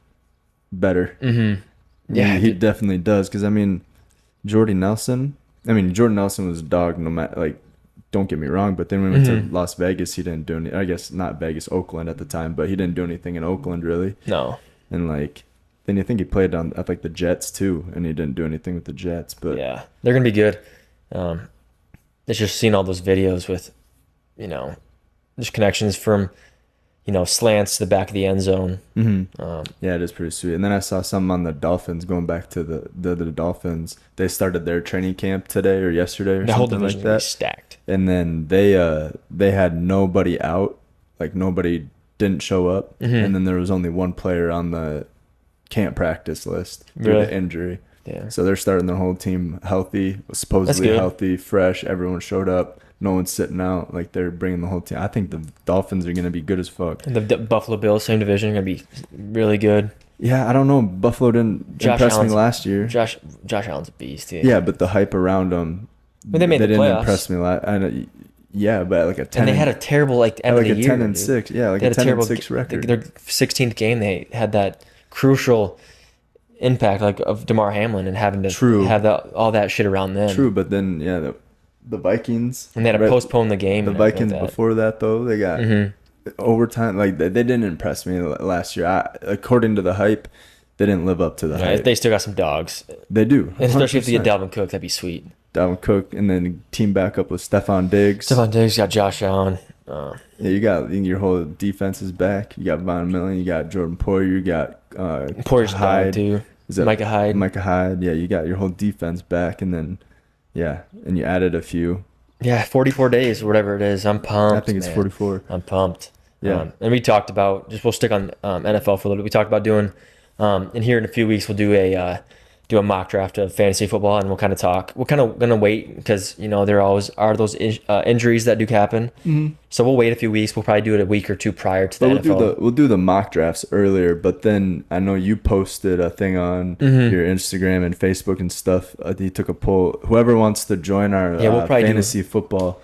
better. Yeah, he definitely does. Because I mean, Jordy Nelson was a dog. No matter, like, don't get me wrong, but then when we went to Las Vegas, he didn't do any. I guess not Vegas, Oakland at the time, but he didn't do anything in Oakland really. No. And like, then you think he played at like the Jets too, and he didn't do anything with the Jets. But yeah, they're gonna be good. It's just seeing all those videos with, just connections from, slants to the back of the end zone. Yeah, it is pretty sweet. And then I saw something on the Dolphins, going back to the Dolphins. They started their training camp today or yesterday or something like that. Stacked. And then they had nobody out, like nobody didn't show up, and then there was only one player on the can't practice list due to injury. Yeah. So they're starting their whole team healthy, supposedly healthy, fresh. Everyone showed up. No one's sitting out. Like, they're bringing the whole team. I think the Dolphins are going to be good as fuck. And the Buffalo Bills, same division, are going to be really good. Yeah, I don't know. Buffalo didn't impress me last year. Josh Allen's a beast, too. Yeah, but the hype around them, but they didn't impress me last. Yeah, but like a 10. And they had a terrible end of the year. 10-6. Yeah, like a 10-6 record. Their 16th game, they had that crucial impact, like, of DeMar Hamlin and having to have all that shit around them. True, but then the Vikings, and they had to postpone the game. The Vikings before that, though, they got overtime. Like, they didn't impress me last year. According to the hype, they didn't live up to the hype. They still got some dogs. They do, and especially if they get Dalvin Cook, that'd be sweet. Dalvin Cook, and then team back up with Stephon Diggs. Stephon Diggs got Josh Allen. Yeah, you got your whole defense is back. You got Von Miller, you got Jordan Poyer, you got Poyer's Hyde too. Micah Hyde. Micah Hyde. Yeah, you got your whole defense back, and then and you added a few. Yeah, 44 days, whatever it is. I'm pumped. I think it's 44. I'm pumped. Yeah, and we talked about we'll stick on NFL for a little bit. We talked about doing, and here in a few weeks we'll do do a mock draft of fantasy football, and we'll kind of talk. We're kind of gonna wait because there always are those injuries that do happen. Mm-hmm. So we'll wait a few weeks. We'll probably do it a week or two prior to the NFL. We'll do the mock drafts earlier, but then I know you posted a thing on your Instagram and Facebook and stuff. You took a poll. Whoever wants to join our we'll fantasy football.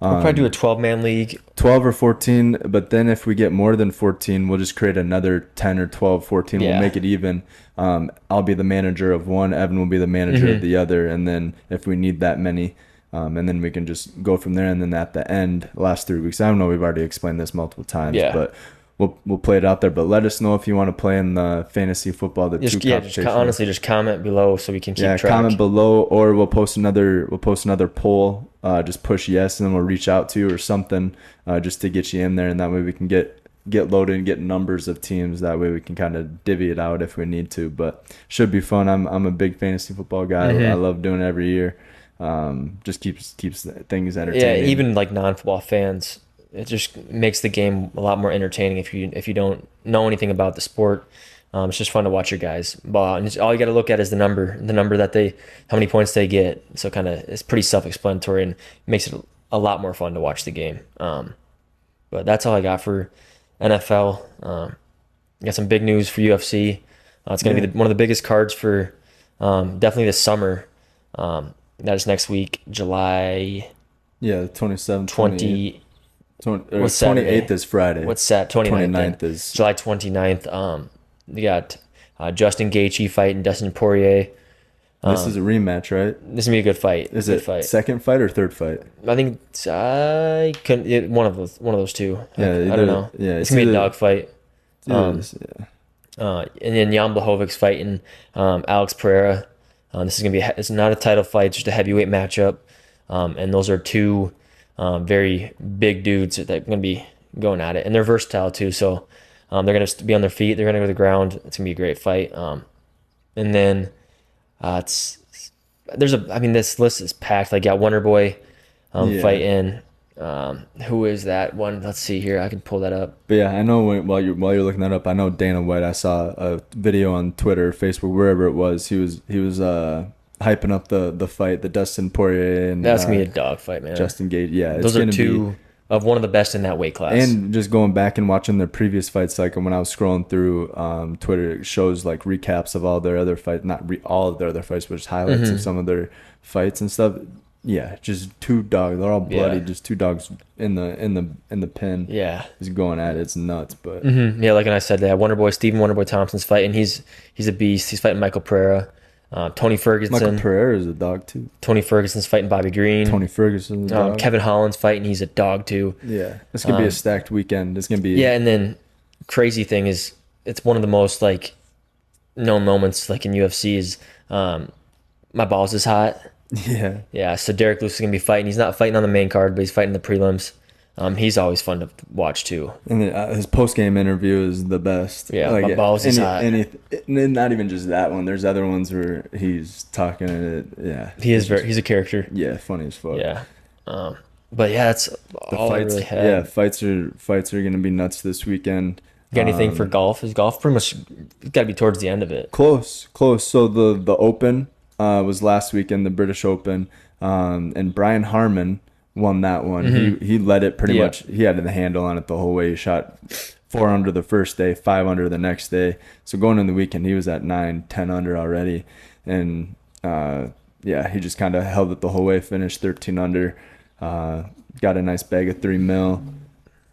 We'll probably do a 12-man league. 12 or 14, but then if we get more than 14, we'll just create another 10 or 12, 14. Yeah. We'll make it even. I'll be the manager of one. Evan will be the manager of the other. And then if we need that many, and then we can just go from there. And then at the end, last 3 weeks, I don't know, we've already explained this multiple times, but we'll play it out there. But let us know if you want to play in the fantasy football, honestly, just comment below so we can keep track. Comment below, or we'll post another poll. Just push yes, and then we'll reach out to you or something, just to get you in there, and that way we can get loaded and get numbers of teams. That way we can kind of divvy it out if we need to. But should be fun. I'm a big fantasy football guy. I love doing it every year. Just keeps things entertaining. Yeah, even like non-football fans, it just makes the game a lot more entertaining if you don't know anything about the sport. It's just fun to watch your guys ball out. And all you got to look at is the number that how many points they get. So kind of it's pretty self-explanatory and makes it a lot more fun to watch the game. But that's all I got for NFL. Got some big news for UFC. It's going to be one of the biggest cards for definitely this summer. That is next week, July. Yeah, 27th. 28th is Friday. What's that? 29th is July 29th. You got Justin Gaethje fighting Dustin Poirier. This is a rematch, right? This is gonna be a good fight. Is it second fight or third fight? I think it's, one of those two. Yeah, I don't know. Yeah, it's gonna be a dog fight. And then Jan Blachowicz fighting Alex Pereira. This is gonna be it's not a title fight, it's just a heavyweight matchup. And those are two very big dudes that are gonna be going at it, and they're versatile too. So they're gonna be on their feet. They're gonna go to the ground. It's gonna be a great fight. And then this list is packed. Like, Wonder Boy fighting. Who is that one? Let's see here. I can pull that up. But yeah, I know while you're looking that up, I know Dana White. I saw a video on Twitter, Facebook, wherever it was. He was hyping up the fight, the Dustin Poirier and that's gonna be a dog fight, man. Justin Gaethje. Yeah, those are two of one of the best in that weight class. And just going back and watching their previous fights, like when I was scrolling through Twitter, it shows like recaps of all their other fights, not all of their other fights, but just highlights of some of their fights and stuff. Yeah, just two dogs. They're all bloody. Yeah. Just two dogs in the pen. Yeah, just going at it. It's nuts. But yeah, like I said, they have Stephen Wonderboy Thompson's fighting. He's a beast. He's fighting Michael Pereira. Tony Ferguson. Michael Pereira is a dog too. Tony Ferguson's fighting Bobby Green. Tony Ferguson's a dog. Kevin Holland's fighting. He's a dog too. Yeah, it's gonna be a stacked weekend. It's gonna be. Yeah, and then crazy thing is, it's one of the most like known moments like in UFC is my balls is hot. Yeah. Yeah. So Derek Lewis is gonna be fighting. He's not fighting on the main card, but he's fighting the prelims. He's always fun to watch too. And his post-game interview is the best. Yeah, like, my balls is hot. And not even just that one. There's other ones where he's talking and he's a character. Yeah, funny as fuck. Yeah. But yeah, that's all fights, I really had. Yeah, fights are gonna be nuts this weekend. Got anything for golf? Is golf pretty much got to be towards the end of it? Close. So the Open was last weekend, the British Open, and Brian Harmon won that one. Mm-hmm. He led it pretty much. He had the handle on it the whole way. He shot 4 under the first day, 5 under the next day. So going into the weekend, he was at 9, 10 under already. And he just kind of held it the whole way, finished 13 under, got a nice bag of $3 million.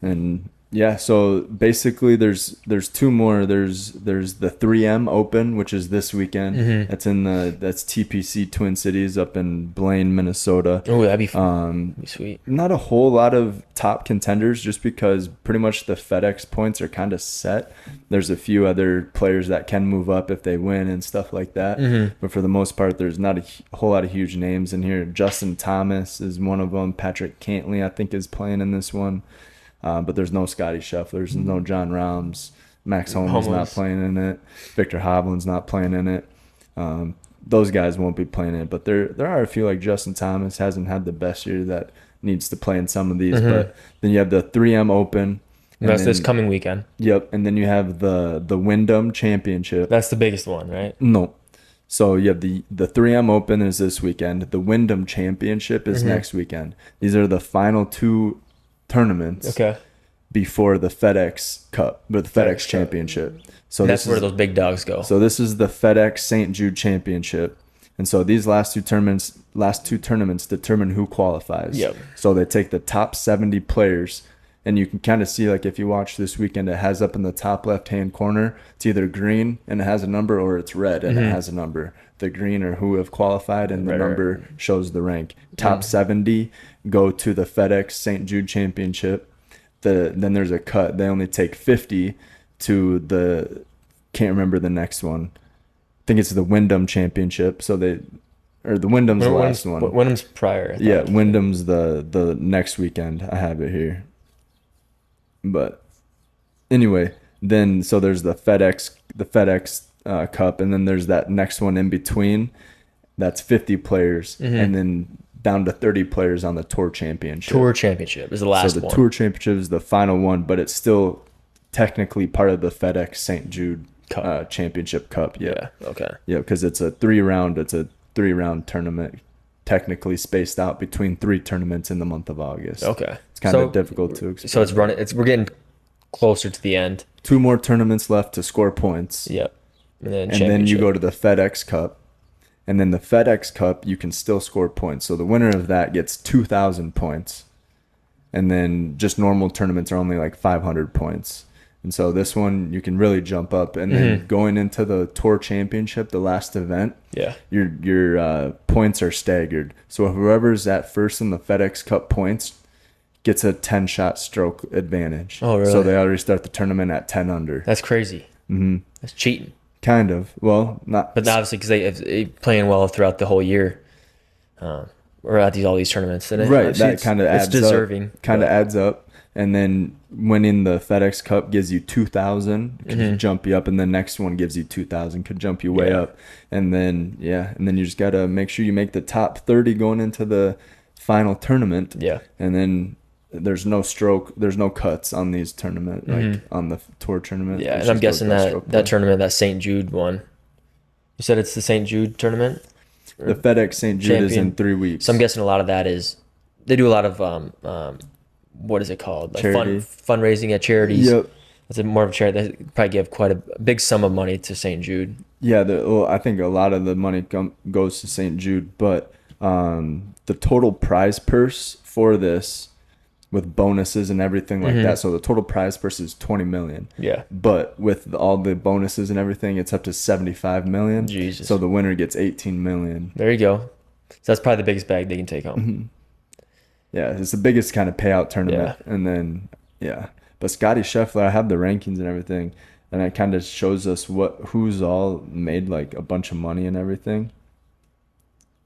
And yeah, so basically there's two more. There's the 3M Open, which is this weekend. Mm-hmm. That's TPC Twin Cities up in Blaine, Minnesota. Oh, that'd be fun. Be sweet. Not a whole lot of top contenders, just because pretty much the FedEx points are kind of set. There's a few other players that can move up if they win and stuff like that. Mm-hmm. But for the most part, there's not a whole lot of huge names in here. Justin Thomas is one of them. Patrick Cantley, I think, is playing in this one. But there's no Scotty Scheffler. There's no John Rahms. Max Homa's not playing in it. Victor Hovland's not playing in it. Those guys won't be playing in it. But there are a few, like Justin Thomas hasn't had the best year, that needs to play in some of these. Mm-hmm. But then you have the 3M Open. That's this coming weekend. Yep. And then you have the Wyndham Championship. That's the biggest one, right? No. So you have the 3M Open is this weekend. The Wyndham Championship is next weekend. These are the final two tournaments before the FedEx Cup, but the FedEx Championship. So that's where those big dogs go. So this is the FedEx St. Jude Championship. And so these last two tournaments determine who qualifies. Yep. So they take the top 70 players, and you can kind of see, like, if you watch this weekend, it has up in the top left-hand corner, it's either green and it has a number, or it's red and it has a number. The green are who have qualified, and the number shows the rank. Top 70 go to the FedEx St. Jude Championship. Then there's a cut. They only take 50 to the, can't remember the next one. I think it's the Wyndham Championship. So the Wyndham's the last one. Wyndham's prior. Yeah, Wyndham's the next weekend. I have it here. But anyway, then so there's the FedEx Cup, and then there's that next one in between. That's 50 players, and then down to 30 players on the Tour Championship. Tour Championship is the last one. So the Tour Championship is the final one, but it's still technically part of the FedEx St. Jude Championship Cup. Yeah. Okay. Yeah, because it's a three-round tournament, technically spaced out between 3 tournaments in the month of August. Okay. It's kind of difficult to explain. So we're getting closer to the end. 2 more tournaments left to score points. Yep. And then you go to the FedEx Cup. And then the FedEx Cup, you can still score points. So the winner of that gets 2,000 points. And then just normal tournaments are only like 500 points. And so this one, you can really jump up. And then going into the Tour Championship, the last event, your points are staggered. So whoever's at first in the FedEx Cup points gets a 10-shot stroke advantage. Oh, really? So they already start the tournament at 10 under. That's crazy. That's cheating. Kind of. Well, not. But obviously, because they playing well throughout the whole year, or at all these tournaments, and that kind of adds up. It's deserving. Kind of adds up. And then winning the FedEx Cup gives you 2,000, could jump you up, and the next one gives you 2,000, could jump you way up. And then you just got to make sure you make the top 30 going into the final tournament. Yeah. And then there's no cuts on these tournament, like on the Tour tournament. Yeah, and I'm guessing that tournament, that St. Jude one. You said it's the St. Jude tournament? The FedEx St. Jude is in 3 weeks. So I'm guessing a lot of that is, they do a lot of what is it called? Like fundraising at charities. Yep. It's more of a charity. They probably give quite a big sum of money to St. Jude. Yeah, I think a lot of the money goes to St. Jude, but the total prize purse for this, with bonuses and everything like that, so the total prize purse is $20 million. Yeah. But with all the bonuses and everything, it's up to $75 million. Jesus. So the winner gets $18 million. There you go. So that's probably the biggest bag they can take home. Yeah, it's the biggest kind of payout tournament. Yeah. And then, but Scotty Scheffler, I have the rankings and everything, and it kind of shows us who's all made like a bunch of money and everything.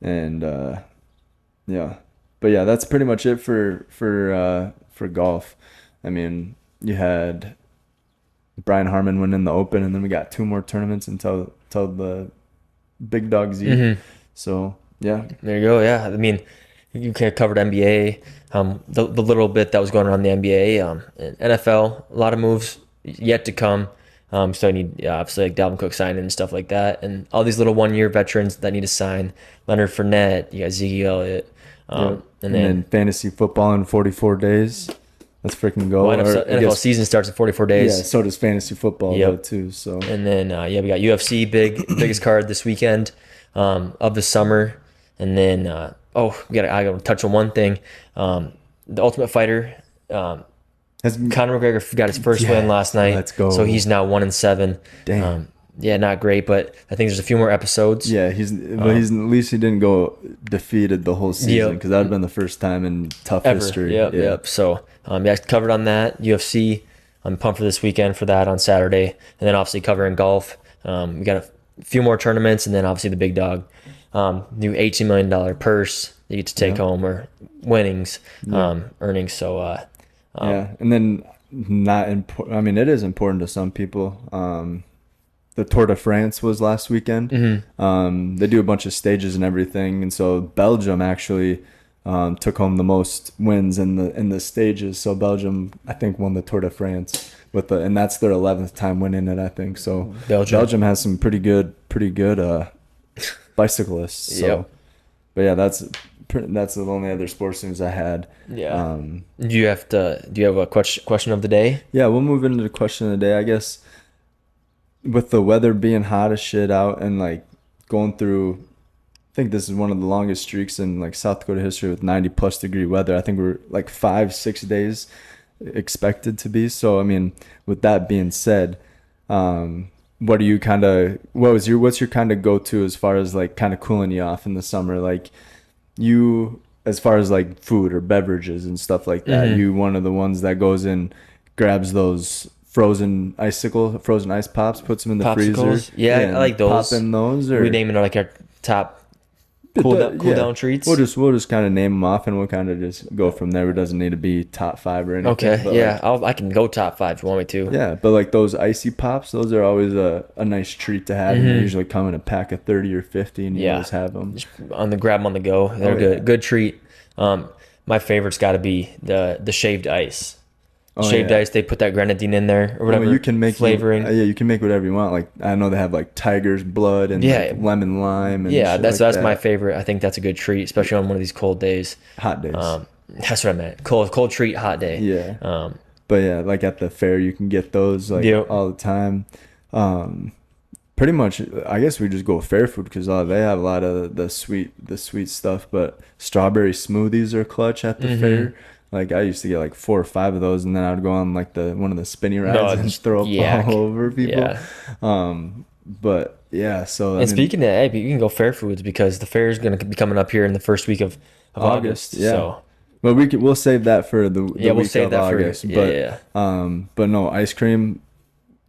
And but yeah, that's pretty much it for golf. I mean, you had Brian Harmon winning the Open, and then we got 2 more tournaments until the big dog Z. So yeah, there you go. Yeah, I mean, you covered NBA, the little bit that was going on in the NBA, and NFL, a lot of moves yet to come. So I need obviously like Dalvin Cook signing and stuff like that, and all these little 1-year veterans that need to sign. Leonard Fournette, you got Zeke Elliott, and then fantasy football in 44 days. Let's freaking go. Well, NFL season starts in 44 days. Yeah, so does fantasy football though too. So and then we got UFC biggest card this weekend of the summer, and then I gotta touch on one thing. The Ultimate Fighter, Conor McGregor got his first win last night. Let's go. So he's now 1-7. Damn. Not great, but I think there's a few more episodes. Yeah, he's at least he didn't go defeated the whole season, because that would have been the first time in tough history. Yep. So covered on that. UFC, I'm pumped for this weekend for that on Saturday, and then obviously covering golf. We got a few more tournaments, and then obviously the big dog, new $18 million purse you get to take home, or earnings. So and then not important. I mean, it is important to some people. The Tour de France was last weekend. They do a bunch of stages and everything, and so Belgium actually took home the most wins in the stages. So Belgium, I think, won the Tour de France and that's their 11th time winning it, I think. So Belgium has some pretty good bicyclists. So, Yep. but yeah, that's the only other sports news I had. Yeah. Do you have a question of the day? Yeah, we'll move into the question of the day. I guess with the weather being hot as shit out and like going through, I think this is one of the longest streaks in like South Dakota history with 90+ degree weather. I think we're like 5-6 days expected to be. So I mean, with that being said, what's your kind of go-to as far as like kind of cooling you off in the summer? Like you, as far as like food or beverages and stuff like that, you one of the ones that goes and grabs those frozen ice pops, puts them in the Popsicles? freezer. Yeah, I like those. Pop in those, or We name it like our top cool down treats. We'll just kind of name them off, and we'll kind of just go from there. It doesn't need to be top 5 or anything. Okay, but yeah, I can go top 5 if you want me to. Yeah, but like those icy pops, those are always a nice treat to have. And they usually come in a pack of 30 or 50, and you always have them. Just grab them on the go. They're good. Yeah. Good treat. My favorite's got to be the shaved ice. Shaved ice, they put that grenadine in there or whatever. You can make flavoring. You can make whatever you want. Like I know they have like tiger's blood and like lemon lime. And that's my favorite. I think that's a good treat, especially on one of these cold days. Hot days. That's what I meant. Cold treat, hot day. Yeah. But yeah, like at the fair, you can get those like all the time. Pretty much, I guess we just go fair food because they have a lot of the sweet stuff. But strawberry smoothies are clutch at the fair. Like I used to get like 4 or 5 of those, and then I'd go on like one of the spinny rides and throw up all over people. Yeah. But yeah, so speaking of, hey, you can go fair foods because the fair is going to be coming up here in the first week of August. Yeah. So. But we'll save that for the week of August. But no, ice cream.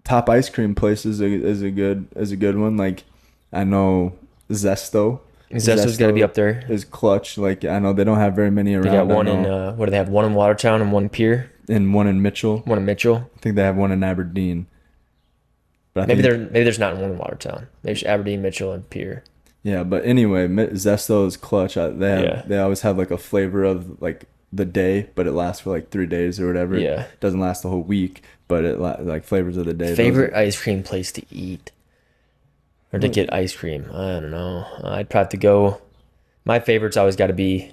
Top ice cream place is a good one. Like I know Zesto. Zesto's got to be up there. Is clutch. Like I know they don't have very many around. They got one in what do they have? One in Watertown and one Pier. And one in Mitchell. One in Mitchell. I think they have one in Aberdeen. But maybe there's not one in Watertown. Maybe it's Aberdeen, Mitchell, and Pier. Yeah, but anyway, Zesto is clutch. They always have like a flavor of like the day, but it lasts for like 3 days or whatever. Yeah, it doesn't last the whole week, but it like flavors of the day. Favorite ice cream place to eat or to get ice cream? I don't know. I'd probably have to go. My favorite's always got to be.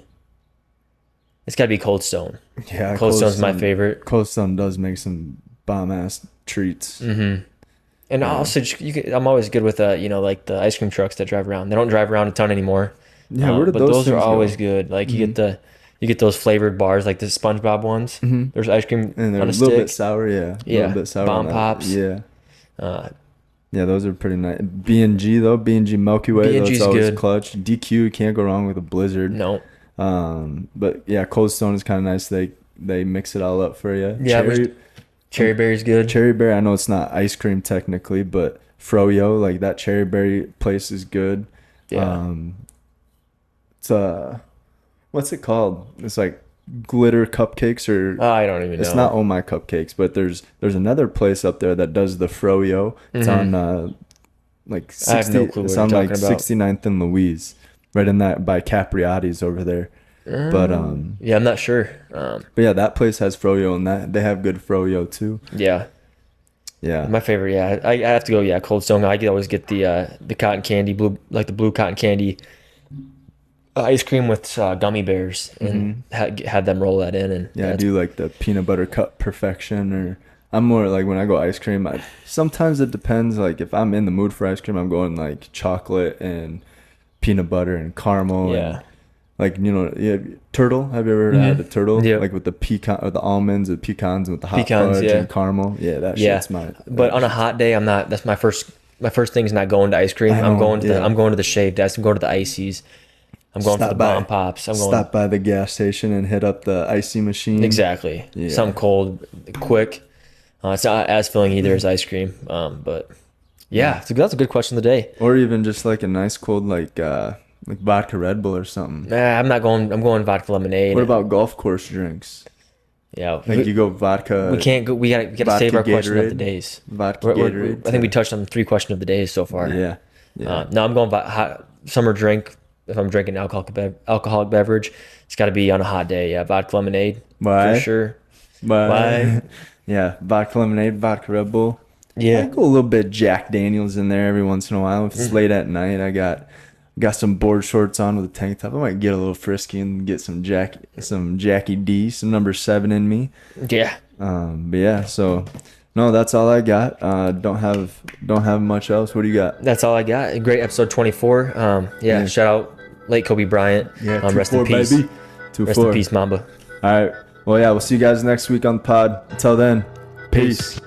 It's got to be Cold Stone. Yeah, Cold Stone's my favorite. Cold Stone does make some bomb ass treats. And also, I'm always good with like the ice cream trucks that drive around. They don't drive around a ton anymore. Yeah, where did but those are things always go? good. Like you get those flavored bars, like the SpongeBob ones. There's ice cream and they're on a little stick. bit sour, yeah. A little bit sour. Bomb Pops. Yeah. Yeah, those are pretty nice. B&G though, B&G Milky Way, that's always good. Clutch. DQ, can't go wrong with a Blizzard. No. But yeah, Cold Stone is kind of nice. They mix it all up for you. Yeah, Cherry Berry's good. Cherry Berry, I know it's not ice cream technically, but Froyo, like that Cherry Berry place is good. Yeah. It's what's it called? It's like glitter cupcakes or I don't even know. It's not Oh My Cupcakes, but there's another place up there that does the Froyo. It's on like 60, I have no clue what it's you're on like talking about. 69th and Louise, right in that by Capriati's over there. But yeah, I'm not sure. But yeah, that place has Froyo, and that they have good Froyo too. Yeah. My favorite, I have to go. Cold Stone. I could always get the cotton candy, the blue cotton candy ice cream with gummy bears, and have them roll that in. And I do like the peanut butter cup perfection. Or I'm more like when I go ice cream. Sometimes it depends. Like if I'm in the mood for ice cream, I'm going like chocolate and peanut butter and caramel. Yeah. And, like, turtle. Have you ever had a turtle? Yeah. Like with the pecan, or the almonds, the pecans with the hot fudge and caramel. Yeah, that shit's mine. But on a hot day, I'm not. That's my first thing is not going to ice cream. I'm going to the shaved ice. I'm going to the ices. I'm going to the bomb pops. Stop by the gas station and hit up the icy machine. Exactly. Yeah. Something cold, quick. It's not as filling either as ice cream. But so that's a good question of the day. Or even just like a nice cold like vodka Red Bull or something. Nah, I'm not going. I'm going vodka lemonade. What about golf course drinks? Yeah, like you go vodka. We can't go. We gotta save our question of the days. Vodka Gatorade. I think we touched on 3 question of the days so far. Yeah. No, I'm going hot summer drink. If I'm drinking alcoholic beverage, it's got to be on a hot day. Yeah, vodka lemonade. Why? For sure. Why? Yeah, vodka lemonade, vodka Red Yeah. I go a little bit Jack Daniels in there every once in a while. If it's late at night, I got Got some board shorts on with a tank top. I might get a little frisky and get some Jackie D, some number 7 in me. Yeah. But yeah, so no, that's all I got. Don't have much else. What do you got? That's all I got. A great episode 24. Yeah. Shout out late Kobe Bryant. Yeah, rest in peace. Baby. Rest in peace, Mamba. All right. Well, yeah, we'll see you guys next week on the pod. Until then, peace.